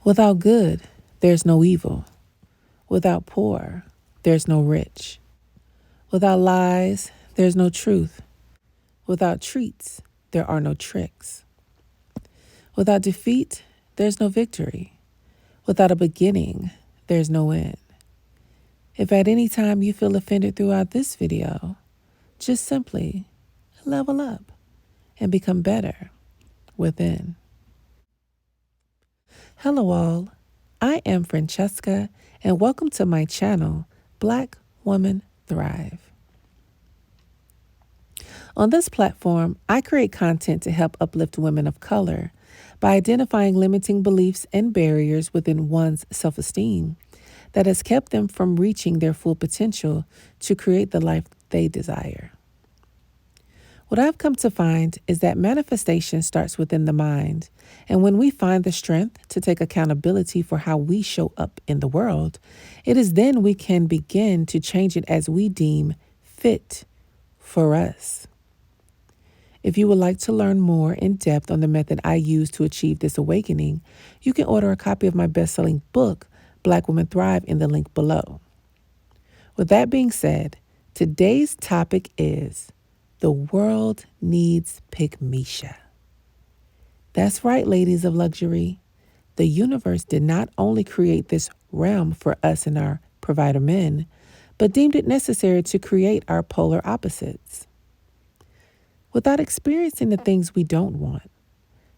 Without good, there's no evil. Without poor, there's no rich. Without lies, there's no truth. Without treats, there are no tricks. Without defeat, there's no victory. Without a beginning, there's no end. If at any time you feel offended throughout this video, just simply level up and become better within. Hello all, I am Francesca and welcome to my channel, Black Woman Thrive. On this platform, I create content to help uplift women of color by identifying limiting beliefs and barriers within one's self-esteem that has kept them from reaching their full potential to create the life they desire. What I've come to find is that manifestation starts within the mind, and when we find the strength to take accountability for how we show up in the world, it is then we can begin to change it as we deem fit for us. If you would like to learn more in depth on the method I use to achieve this awakening, you can order a copy of my best-selling book, Black Women Thrive, in the link below. With that being said, today's topic is the world needs Pickmesha. That's right, ladies of luxury. The universe did not only create this realm for us and our provider men, but deemed it necessary to create our polar opposites. Without experiencing the things we don't want,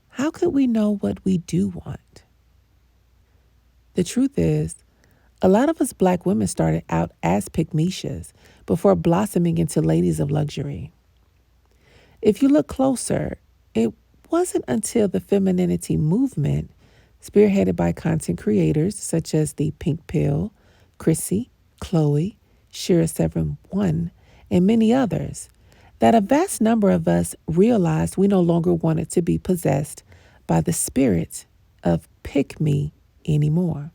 how could we know what we do want? The truth is, a lot of us Black women started out as Pygmieshas before blossoming into ladies of luxury. If you look closer, it wasn't until the Femininity movement, spearheaded by content creators such as the Pink Pill, Chrissy, Chloe, Shira71, and many others, that a vast number of us realized we no longer wanted to be possessed by the spirit of pick me anymore.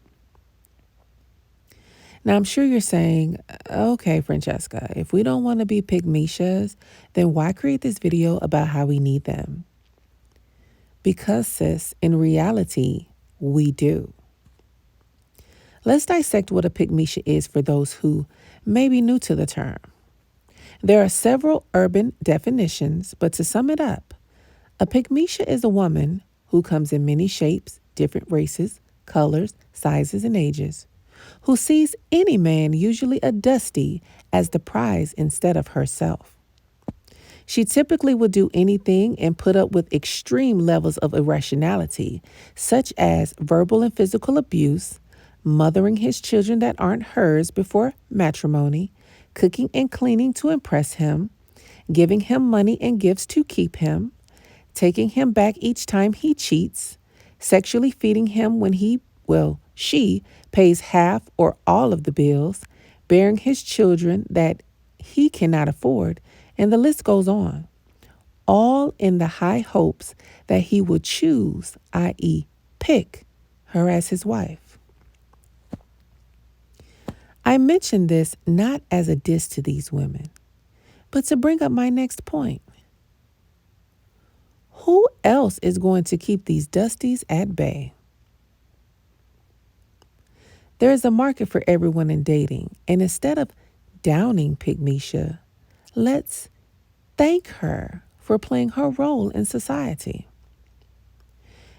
Now, I'm sure you're saying, okay, Francesca, if we don't want to be pygmieshas, then why create this video about how we need them? Because, sis, in reality, we do. Let's dissect what a pygmiesha is for those who may be new to the term. There are several urban definitions, but to sum it up, a pygmiesha is a woman who comes in many shapes, different races, colors, sizes, and ages, who sees any man, usually a dusty, as the prize instead of herself. She typically would do anything and put up with extreme levels of irrationality, such as verbal and physical abuse, mothering his children that aren't hers before matrimony, cooking and cleaning to impress him, giving him money and gifts to keep him, taking him back each time he cheats, sexually feeding him when she pays half or all of the bills, bearing his children that he cannot afford, and the list goes on. All in the high hopes that he would choose, i.e., pick her as his wife. I mention this not as a diss to these women, but to bring up my next point. Who else is going to keep these dusties at bay? There is a market for everyone in dating, and instead of downing Pygmiesha, let's thank her for playing her role in society.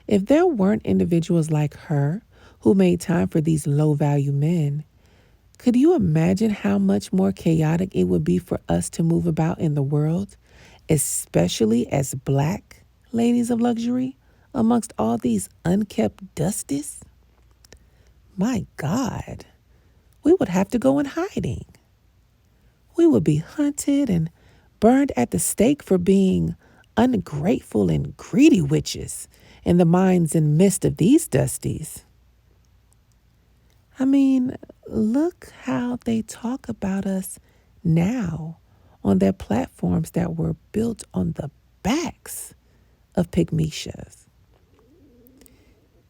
If there weren't individuals like her who made time for these low-value men, could you imagine how much more chaotic it would be for us to move about in the world, especially as Black ladies of luxury, amongst all these unkept dusties? My God, we would have to go in hiding. We would be hunted and burned at the stake for being ungrateful and greedy witches in the minds and midst of these dusties. I mean, look how they talk about us now on their platforms that were built on the backs of pygmieshas.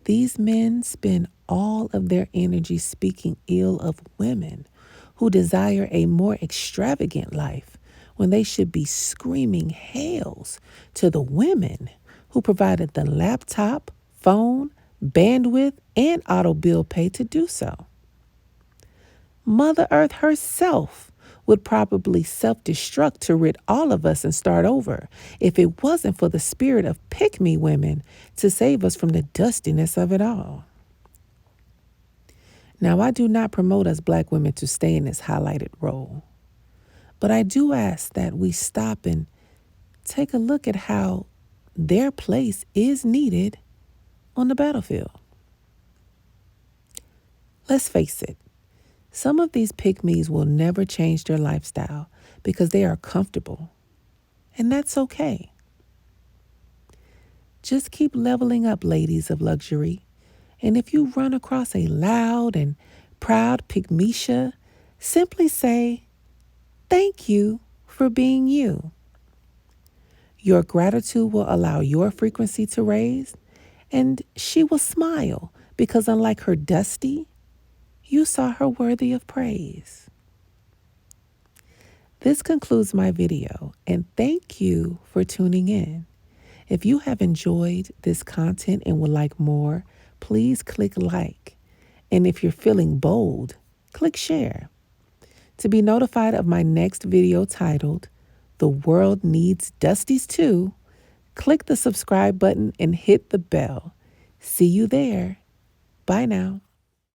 These men spend all of their energy speaking ill of women who desire a more extravagant life when they should be screaming hails to the women who provided the laptop, phone, bandwidth, and auto bill pay to do so. Mother Earth herself would probably self-destruct to rid all of us and start over if it wasn't for the spirit of pick-me women to save us from the dustiness of it all. Now, I do not promote us Black women to stay in this highlighted role, but I do ask that we stop and take a look at how their place is needed on the battlefield. Let's face it, some of these pygmies will never change their lifestyle because they are comfortable, and that's okay. Just keep leveling up, ladies of luxury, and if you run across a loud and proud pygmiesha, simply say, "Thank you for being you." Your gratitude will allow your frequency to raise, and she will smile because unlike her dusty, you saw her worthy of praise. This concludes my video, and thank you for tuning in. If you have enjoyed this content and would like more, please click like. And if you're feeling bold, click share. To be notified of my next video titled, "The World Needs Dusties Too," click the subscribe button and hit the bell. See you there. Bye now.